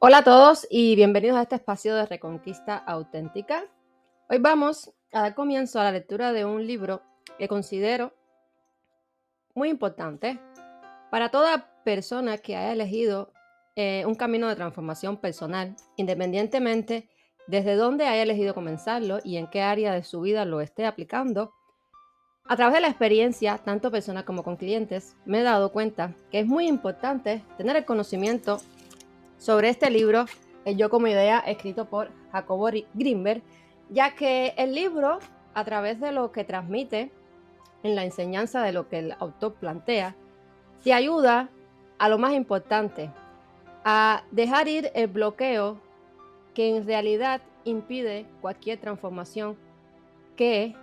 Hola a todos y bienvenidos a este espacio de Reconquista Auténtica. Hoy vamos a dar comienzo a la lectura de un libro que considero muy importante para toda persona que haya elegido un camino de transformación personal, independientemente desde dónde haya elegido comenzarlo y en qué área de su vida lo esté aplicando. A través de la experiencia, tanto personal como con clientes, me he dado cuenta que es muy importante tener el conocimiento sobre este libro, El Yo como Idea, escrito por Jacobo Grinberg, ya que el libro, a través de lo que transmite en la enseñanza de lo que el autor plantea, te ayuda a lo más importante, a dejar ir el bloqueo que en realidad impide cualquier transformación que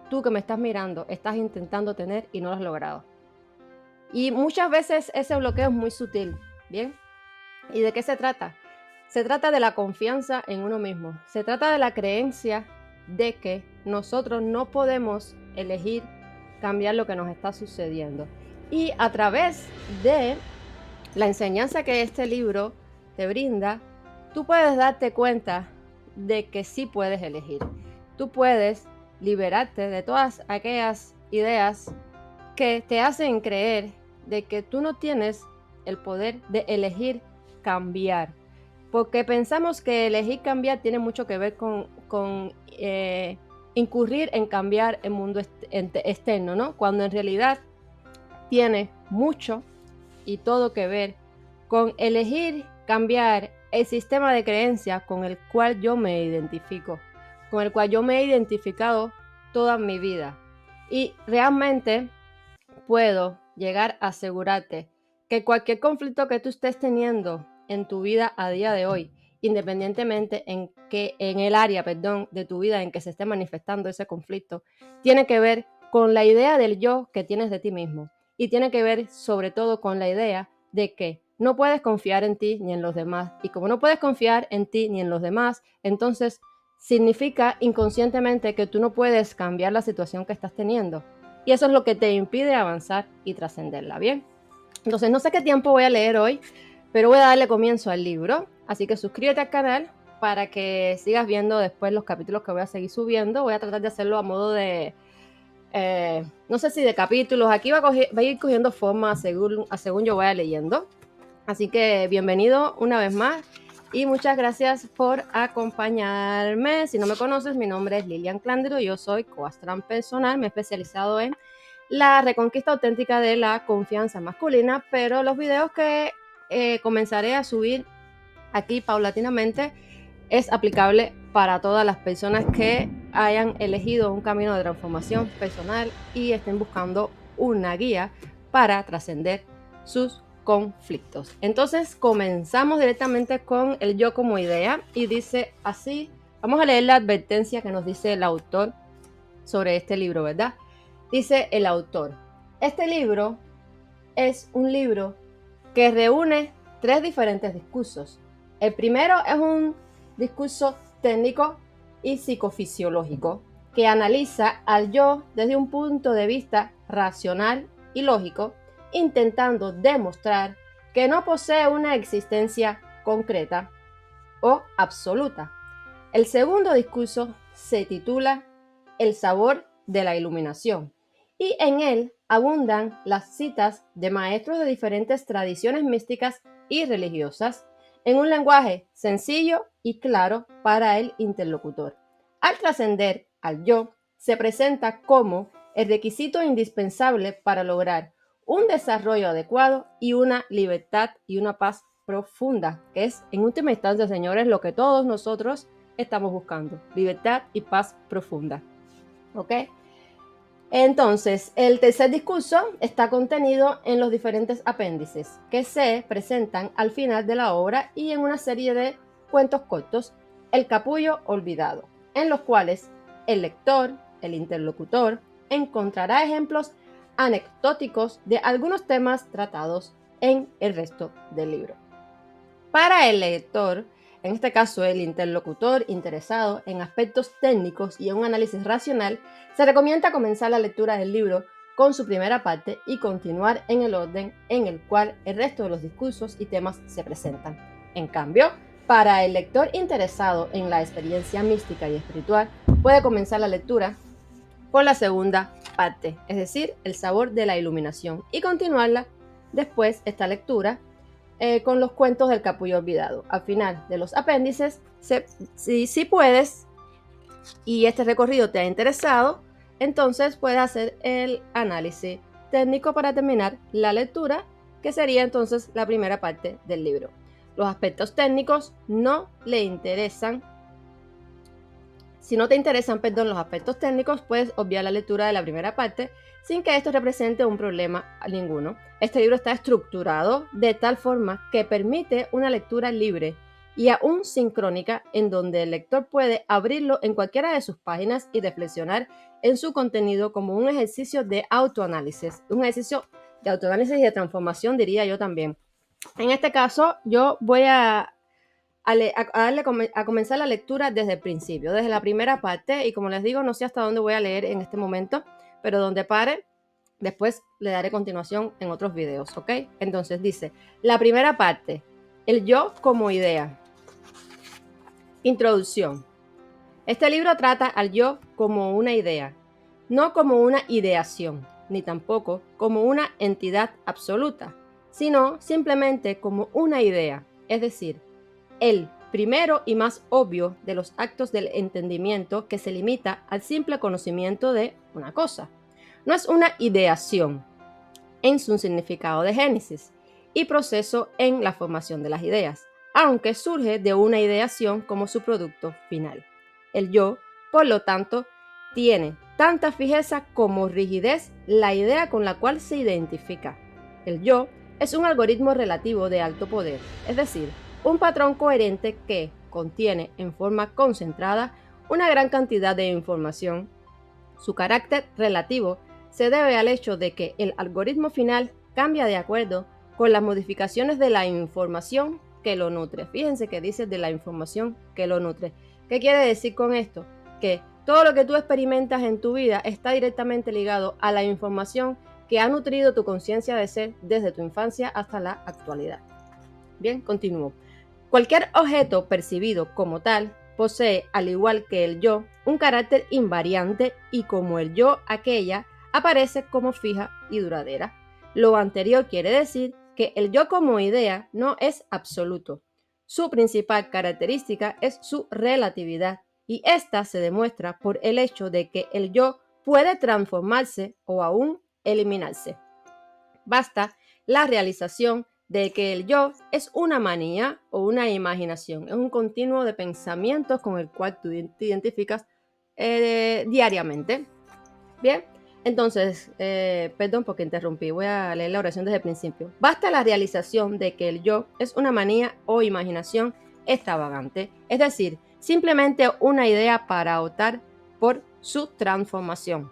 tú que me estás mirando estás intentando tener y no lo has logrado. Y muchas veces ese bloqueo es muy sutil, ¿bien? ¿Y de qué se trata? Se trata de la confianza en uno mismo. Se trata de la creencia de que nosotros no podemos elegir cambiar lo que nos está sucediendo. Y a través de la enseñanza que este libro te brinda, tú puedes darte cuenta de que sí puedes elegir. Tú puedes liberarte de todas aquellas ideas que te hacen creer de que tú no tienes el poder de elegir cambiar, porque pensamos que elegir cambiar tiene mucho que ver con incurrir en cambiar el mundo externo, ¿no? Cuando en realidad tiene mucho y todo que ver con elegir cambiar el sistema de creencias con el cual yo me identifico, con el cual yo me he identificado toda mi vida. Y realmente puedo llegar a asegurarte que cualquier conflicto que tú estés teniendo en tu vida a día de hoy, independientemente en el área, de tu vida en que se esté manifestando ese conflicto, tiene que ver con la idea del yo que tienes de ti mismo y tiene que ver sobre todo con la idea de que no puedes confiar en ti ni en los demás, y como no puedes confiar en ti ni en los demás, entonces significa inconscientemente que tú no puedes cambiar la situación que estás teniendo. Y eso es lo que te impide avanzar y trascenderla, ¿bien? Entonces, no sé qué tiempo voy a leer hoy, pero voy a darle comienzo al libro. Así que suscríbete al canal para que sigas viendo después los capítulos que voy a seguir subiendo. Voy a tratar de hacerlo a modo de, no sé si de capítulos. Aquí va a ir cogiendo forma según yo vaya leyendo. Así que bienvenido una vez más y muchas gracias por acompañarme. Si no me conoces, mi nombre es Lilian Clándero, yo soy coach personal, me he especializado en la reconquista auténtica de la confianza masculina, pero los videos que comenzaré a subir aquí paulatinamente es aplicable para todas las personas que hayan elegido un camino de transformación personal y estén buscando una guía para trascender sus conflictos. Entonces comenzamos directamente con el yo como idea y dice así, vamos a leer la advertencia que nos dice el autor sobre este libro, ¿verdad? Dice el autor, este libro es un libro que reúne tres diferentes discursos. El primero es un discurso técnico y psicofisiológico que analiza al yo desde un punto de vista racional y lógico, intentando demostrar que no posee una existencia concreta o absoluta. El segundo discurso se titula El sabor de la iluminación y en él abundan las citas de maestros de diferentes tradiciones místicas y religiosas en un lenguaje sencillo y claro para el interlocutor. Al trascender al yo, se presenta como el requisito indispensable para lograr un desarrollo adecuado y una libertad y una paz profunda, que es en última instancia, señores, lo que todos nosotros estamos buscando, libertad y paz profunda. ¿Ok? Entonces, el tercer discurso está contenido en los diferentes apéndices que se presentan al final de la obra y en una serie de cuentos cortos, El capullo olvidado, en los cuales el lector, el interlocutor, encontrará ejemplos anecdóticos de algunos temas tratados en el resto del libro. Para el lector, en este caso el interlocutor interesado en aspectos técnicos y en un análisis racional, se recomienda comenzar la lectura del libro con su primera parte y continuar en el orden en el cual el resto de los discursos y temas se presentan. En cambio, Para el lector interesado en la experiencia mística y espiritual, puede comenzar la lectura por la segunda parte, es decir, el sabor de la iluminación, y continuarla después esta lectura con los cuentos del capullo olvidado. Al final de los apéndices, si puedes y este recorrido te ha interesado, entonces puedes hacer el análisis técnico para terminar la lectura, que sería entonces la primera parte del libro. Los aspectos técnicos no le interesan. Si no te interesan, los aspectos técnicos, puedes obviar la lectura de la primera parte sin que esto represente un problema ninguno. Este libro está estructurado de tal forma que permite una lectura libre y aún sincrónica, en donde el lector puede abrirlo en cualquiera de sus páginas y reflexionar en su contenido como un ejercicio de autoanálisis, un ejercicio de autoanálisis y de transformación, diría yo también. En este caso, yo voy a comenzar la lectura desde el principio, desde la primera parte, y como les digo, no sé hasta dónde voy a leer en este momento, pero donde pare, después le daré continuación en otros videos, ¿ok? Entonces dice, la primera parte, el yo como idea. Introducción. Este libro trata al yo como una idea, no como una ideación, ni tampoco como una entidad absoluta, sino simplemente como una idea, es decir, el primero y más obvio de los actos del entendimiento que se limita al simple conocimiento de una cosa. No es una ideación en su significado de génesis y proceso en la formación de las ideas, aunque surge de una ideación como su producto final. El yo, por lo tanto, tiene tanta fijeza como rigidez la idea con la cual se identifica. El yo es un algoritmo relativo de alto poder, es decir, un patrón coherente que contiene en forma concentrada una gran cantidad de información. Su carácter relativo se debe al hecho de que el algoritmo final cambia de acuerdo con las modificaciones de la información que lo nutre. Fíjense que dice de la información que lo nutre. ¿Qué quiere decir con esto? Que todo lo que tú experimentas en tu vida está directamente ligado a la información que ha nutrido tu conciencia de ser desde tu infancia hasta la actualidad. Bien, continúo. Cualquier objeto percibido como tal posee, al igual que el yo, un carácter invariante y como el yo aquella, aparece como fija y duradera. Lo anterior quiere decir que el yo como idea no es absoluto. Su principal característica es su relatividad y esta se demuestra por el hecho de que el yo puede transformarse o aún eliminarse. Basta la realización de que el yo es una manía o una imaginación, es un continuo de pensamientos con el cual tú te identificas diariamente. Bien, entonces, perdón porque interrumpí, voy a leer la oración desde el principio. Basta la realización de que el yo es una manía o imaginación extravagante, es decir, simplemente una idea para optar por su transformación.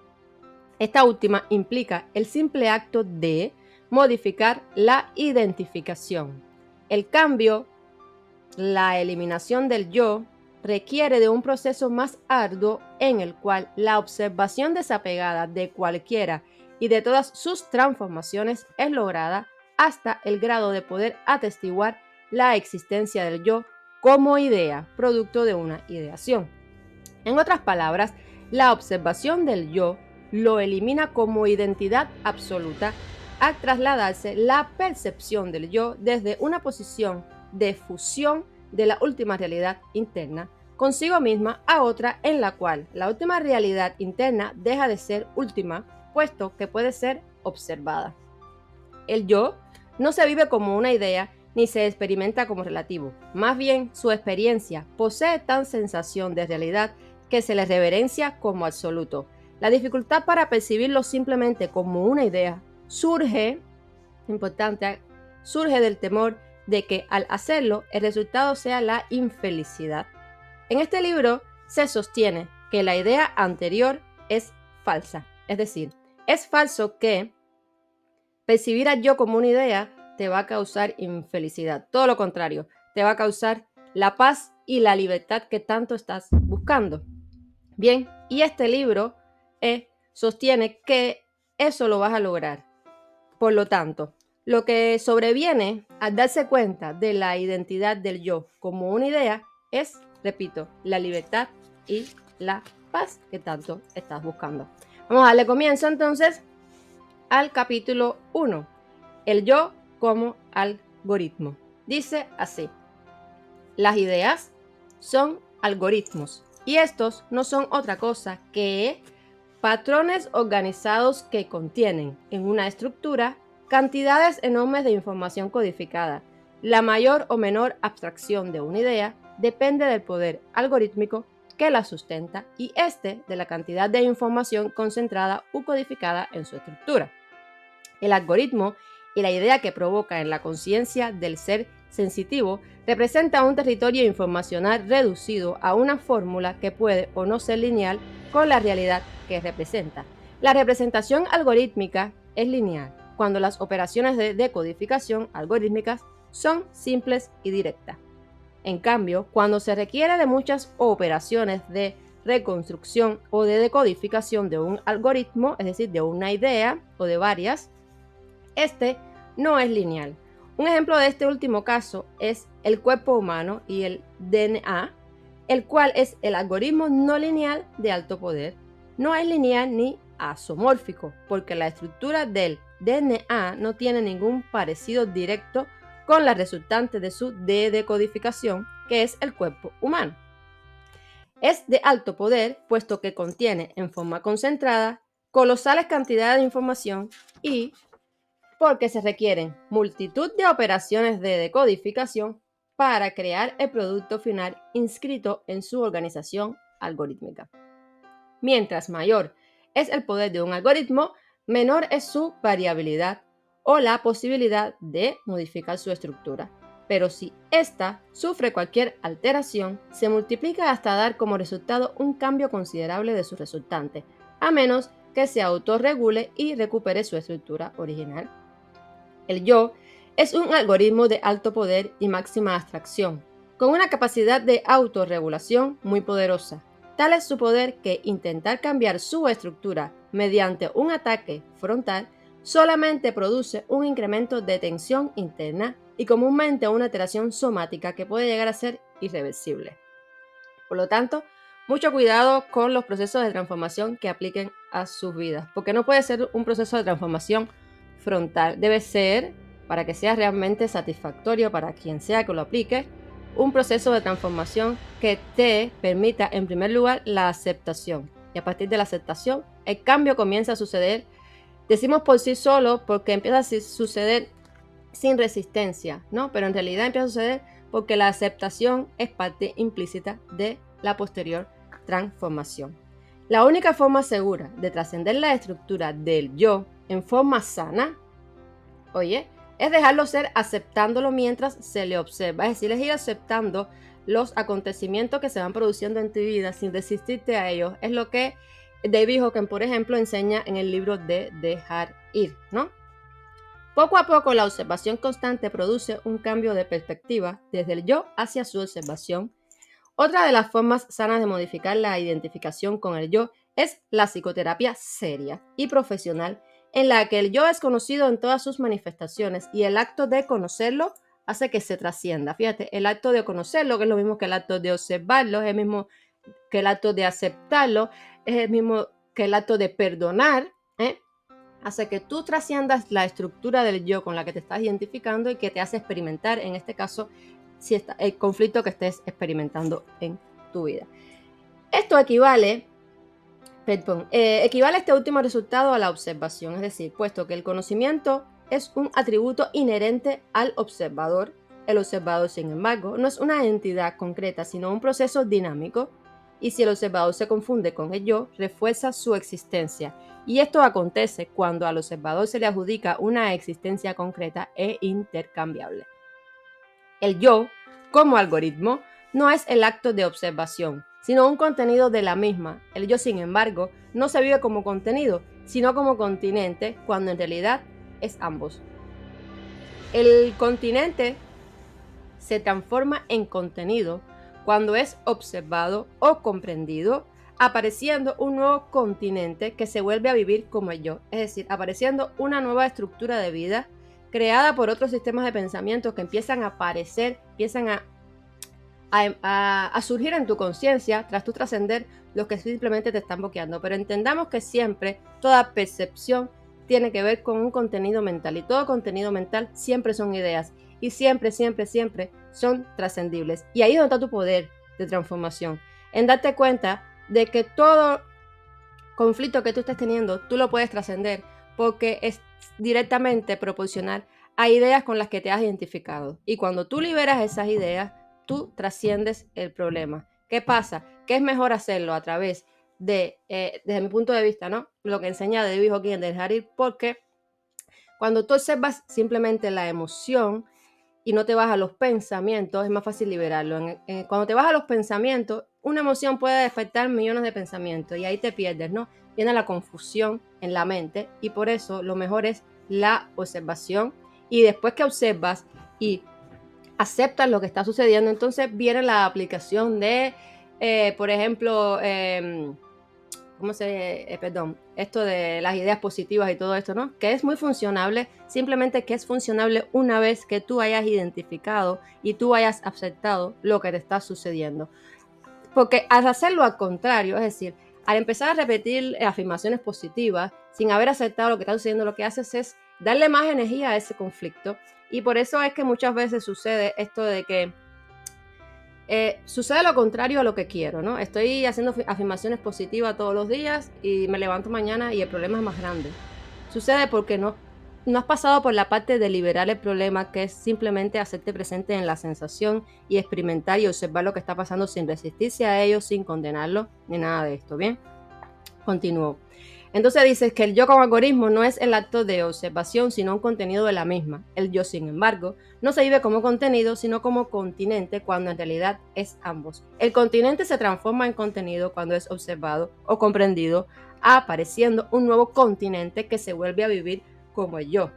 Esta última implica el simple acto de modificar la identificación. El cambio, la eliminación del yo, requiere de un proceso más arduo en el cual la observación desapegada de cualquiera y de todas sus transformaciones es lograda hasta el grado de poder atestiguar la existencia del yo como idea, producto de una ideación. En otras palabras, la observación del yo lo elimina como identidad absoluta al trasladarse la percepción del yo desde una posición de fusión de la última realidad interna consigo misma a otra en la cual la última realidad interna deja de ser última, puesto que puede ser observada. El yo no se vive como una idea ni se experimenta como relativo. Más bien, su experiencia posee tan sensación de realidad que se le reverencia como absoluto. La dificultad para percibirlo simplemente como una idea surge del temor de que al hacerlo el resultado sea la infelicidad. En este libro se sostiene que la idea anterior es falsa, es decir, es falso que percibir al yo como una idea te va a causar infelicidad. Todo lo contrario, te va a causar la paz y la libertad que tanto estás buscando. Bien, y este libro sostiene que eso lo vas a lograr. Por lo tanto, Lo que sobreviene al darse cuenta de la identidad del yo como una idea es, repito, la libertad y la paz que tanto estás buscando. Vamos a darle comienzo entonces al capítulo 1, el yo como algoritmo. Dice así: las ideas son algoritmos y estos no son otra cosa que patrones organizados que contienen en una estructura cantidades enormes de información codificada. La mayor o menor abstracción de una idea depende del poder algorítmico que la sustenta y de la cantidad de información concentrada u codificada en su estructura. El algoritmo y la idea que provoca en la conciencia del ser sensitivo representa un territorio informacional reducido a una fórmula que puede o no ser lineal con la realidad que representa. La representación algorítmica es lineal cuando las operaciones de decodificación algorítmicas son simples y directas. En cambio, cuando se requiere de muchas operaciones de reconstrucción o de decodificación de un algoritmo, es decir, de una idea o de varias, no es lineal. Un ejemplo de este último caso es el cuerpo humano y el DNA, el cual es el algoritmo no lineal de alto poder. No es lineal ni isomórfico, porque la estructura del DNA no tiene ningún parecido directo con la resultante de su decodificación, que es el cuerpo humano. Es de alto poder, puesto que contiene en forma concentrada colosales cantidades de información y porque se requieren multitud de operaciones de decodificación para crear el producto final inscrito en su organización algorítmica. Mientras mayor es el poder de un algoritmo, menor es su variabilidad o la posibilidad de modificar su estructura. Pero si ésta sufre cualquier alteración, se multiplica hasta dar como resultado un cambio considerable de su resultante, a menos que se autorregule y recupere su estructura original. El yo es un algoritmo de alto poder y máxima abstracción, con una capacidad de autorregulación muy poderosa. Tal es su poder que intentar cambiar su estructura mediante un ataque frontal solamente produce un incremento de tensión interna y comúnmente una alteración somática que puede llegar a ser irreversible. Por lo tanto, mucho cuidado con los procesos de transformación que apliquen a sus vidas, porque no puede ser un proceso de transformación frontal. Debe ser, para que sea realmente satisfactorio para quien sea que lo aplique, un proceso de transformación que te permita, en primer lugar, la aceptación. Y a partir de la aceptación, el cambio comienza a suceder. Decimos por sí solo porque empieza a suceder sin resistencia, ¿no? Pero en realidad empieza a suceder porque la aceptación es parte implícita de la posterior transformación. La única forma segura de trascender la estructura del yo en forma sana, es dejarlo ser aceptándolo mientras se le observa. Es decir, es ir aceptando los acontecimientos que se van produciendo en tu vida sin resistirte a ellos. Es lo que David Hawkins, por ejemplo, enseña en el libro de Dejar Ir, ¿no? Poco a poco la observación constante produce un cambio de perspectiva desde el yo hacia su observación. Otra de las formas sanas de modificar la identificación con el yo es la psicoterapia seria y profesional, en la que el yo es conocido en todas sus manifestaciones y el acto de conocerlo hace que se trascienda. Fíjate, el acto de conocerlo, que es lo mismo que el acto de observarlo, es el mismo que el acto de aceptarlo, es el mismo que el acto de perdonar, hace que tú trasciendas la estructura del yo con la que te estás identificando y que te hace experimentar, en este caso, el conflicto que estés experimentando en tu vida. Esto equivale este último resultado a la observación, es decir, puesto que el conocimiento es un atributo inherente al observador, el observador, sin embargo, no es una entidad concreta, sino un proceso dinámico, y si el observador se confunde con el yo, refuerza su existencia. Y esto acontece cuando al observador se le adjudica una existencia concreta e intercambiable. El yo, como algoritmo, no es el acto de observación, sino un contenido de la misma. El yo, sin embargo, no se vive como contenido, sino como continente, cuando en realidad es ambos. El continente se transforma en contenido cuando es observado o comprendido, apareciendo un nuevo continente que se vuelve a vivir como el yo, es decir, apareciendo una nueva estructura de vida creada por otros sistemas de pensamiento que empiezan a aparecer, empiezan a surgir en tu conciencia tras tu trascender los que simplemente te están bloqueando. Pero entendamos que siempre toda percepción tiene que ver con un contenido mental, y todo contenido mental siempre son ideas, y siempre, siempre, siempre son trascendibles. Y ahí es donde está tu poder de transformación, en darte cuenta de que todo conflicto que tú estés teniendo, tú lo puedes trascender, porque es directamente proporcional a ideas con las que te has identificado. Y cuando tú liberas esas ideas, tú trasciendes el problema. ¿Qué pasa? Que es mejor hacerlo a través de, desde mi punto de vista, ¿no? Lo que enseña David Hawkins de dejar ir, porque cuando tú observas simplemente la emoción y no te vas a los pensamientos, es más fácil liberarlo. Cuando te vas a los pensamientos, una emoción puede despertar millones de pensamientos y ahí te pierdes, ¿no? Viene la confusión en la mente, y por eso lo mejor es la observación. Y después que observas y aceptas lo que está sucediendo, entonces viene la aplicación de, por ejemplo, esto de las ideas positivas y todo esto, ¿no? Que es muy funcionable, simplemente que es funcionable una vez que tú hayas identificado y tú hayas aceptado lo que te está sucediendo. Porque al hacerlo al contrario, es decir, al empezar a repetir afirmaciones positivas sin haber aceptado lo que está sucediendo, lo que haces es darle más energía a ese conflicto. Y por eso es que muchas veces sucede esto de que sucede lo contrario a lo que quiero, ¿no? Estoy haciendo afirmaciones positivas todos los días y me levanto mañana y el problema es más grande. Sucede porque no has pasado por la parte de liberar el problema, que es simplemente hacerte presente en la sensación y experimentar y observar lo que está pasando sin resistirse a ello, sin condenarlo, ni nada de esto, ¿bien? Continúo. Entonces dices que el yo como algoritmo no es el acto de observación, sino un contenido de la misma. El yo, sin embargo, no se vive como contenido, sino como continente, cuando en realidad es ambos. El continente se transforma en contenido cuando es observado o comprendido, apareciendo un nuevo continente que se vuelve a vivir como el yo.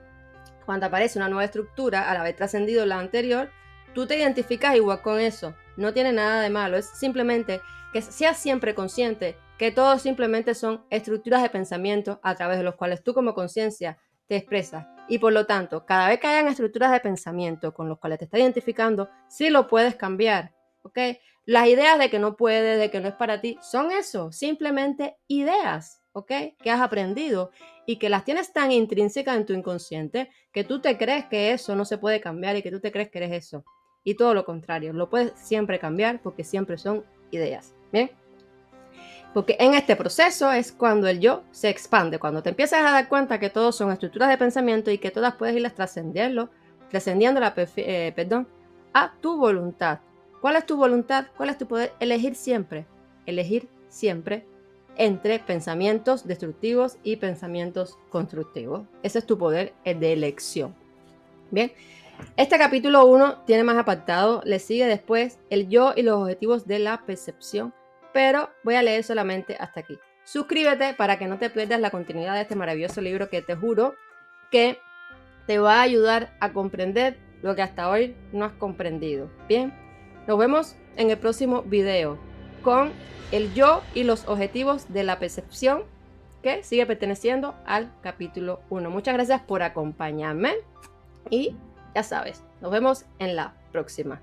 Cuando aparece una nueva estructura, al haber trascendido la anterior, tú te identificas igual con eso. No tiene nada de malo, es simplemente que seas siempre consciente que todos simplemente son estructuras de pensamiento a través de los cuales tú como conciencia te expresas. Y por lo tanto, cada vez que hayan estructuras de pensamiento con los cuales te estás identificando, sí lo puedes cambiar, ¿ok? Las ideas de que no puedes, de que no es para ti, son eso, simplemente ideas, ¿ok? Que has aprendido y que las tienes tan intrínsecas en tu inconsciente que tú te crees que eso no se puede cambiar y que tú te crees que eres eso. Y todo lo contrario, lo puedes siempre cambiar porque siempre son ideas, ¿bien? Porque en este proceso es cuando el yo se expande, cuando te empiezas a dar cuenta que todos son estructuras de pensamiento y que todas puedes irlas trascendiendo a tu voluntad. ¿Cuál es tu voluntad? ¿Cuál es tu poder? Elegir siempre entre pensamientos destructivos y pensamientos constructivos. Ese es tu poder de elección. Bien, este capítulo 1 tiene más apartados, le sigue después el yo y los objetivos de la percepción, pero voy a leer solamente hasta aquí. Suscríbete para que no te pierdas la continuidad de este maravilloso libro que te juro que te va a ayudar a comprender lo que hasta hoy no has comprendido. Bien, nos vemos en el próximo video con el yo y los objetivos de la percepción, que sigue perteneciendo al capítulo 1. Muchas gracias por acompañarme y ya sabes, nos vemos en la próxima.